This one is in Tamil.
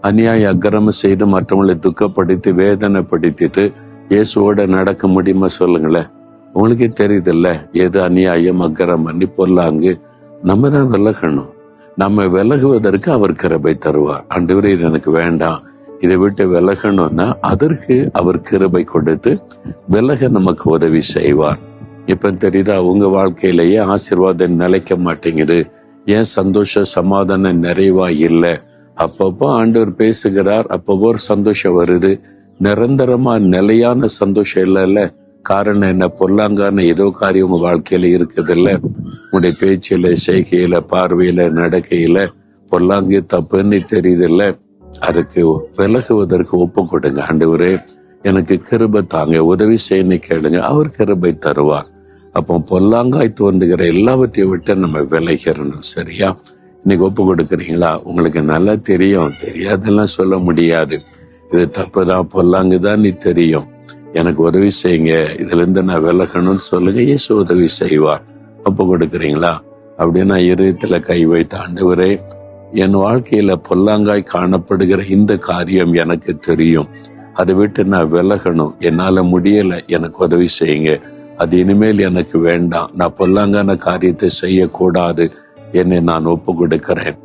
அநியாய அக்கிரமம் செய்து மற்றவங்களை துக்கப்படுத்தி வேதனைப்படுத்திட்டு இயேசுவோட நடக்க முடியுமா சொல்லுங்களேன்? உங்களுக்கே தெரியுதில்ல எது அநியாயம் அக்கிரமம் பொருளாங்கு. நம்ம தான் விலகணும். நம்ம விலகுவதற்கு அவர் கிருபை தருவார். ஆண்டவரே இது எனக்கு வேண்டாம், இதை விட்டு விலகணும்னா அதற்கு அவர் கிருபை கொடுத்து விலக நமக்கு உதவி செய்வார். இப்ப தெரியுதா, உங்க வாழ்க்கையிலேயே ஆசீர்வாதம் நிலைக்க மாட்டேங்குது, ஏன் சந்தோஷ சமாதானம் நிறைவா இல்லை? அப்பப்போ ஆண்டவர் பேசுகிறார், அப்பப்போ ஒரு சந்தோஷம் வருது, நிரந்தரமா நிலையான சந்தோஷம் இல்லைல்ல. காரணம் என்ன? பொருளாங்கான ஏதோ காரியம் உங்க வாழ்க்கையில இருக்குது இல்ல. உங்களுடைய பேச்சில, செய்கையில, பார்வையில, நடக்கையில பொருளாங்கு தப்புன்னு தெரியுது இல்ல. அதுக்கு விலகுவதற்கு ஒப்பு கொடுங்க. ஆண்டவரே எனக்கு கிருபை தாங்க, உதவி செய்யணும் கேளுங்க, அவர் கிருபை தருவார். அப்போ பொல்லாங்காய் தோன்றுகிற எல்லாவற்றையும் விட்டு நம்ம விலகிறணும். சரியா? இன்னைக்கு ஒப்பு கொடுக்குறீங்களா? உங்களுக்கு நல்லா தெரியும், தெரியாதெல்லாம் சொல்ல முடியாது. இது தப்புதான், பொல்லாங்குதான் நீ தெரியும், எனக்கு உதவி செய்யுங்க, இதுல இருந்து நான் விலகணும்னு சொல்லுங்க. இயேசு உதவி செய்வார். ஒப்பு கொடுக்குறீங்களா? அப்படின்னா இருதயத்துல கை வைத்து, ஆண்டவரே என் வாழ்க்கையில பொல்லாங்காய் காணப்படுகிற இந்த காரியம் எனக்கு தெரியும், அதை விட்டு நான் விலகணும், என்னால முடியல, எனக்கு உதவி செய்யுங்க, அது இனிமேல் எனக்கு வேண்டாம், நான் பொல்லாங்கான காரியத்தை செய்யக்கூடாது, என்னை நான் ஒப்பு கொடுக்கிறேன்.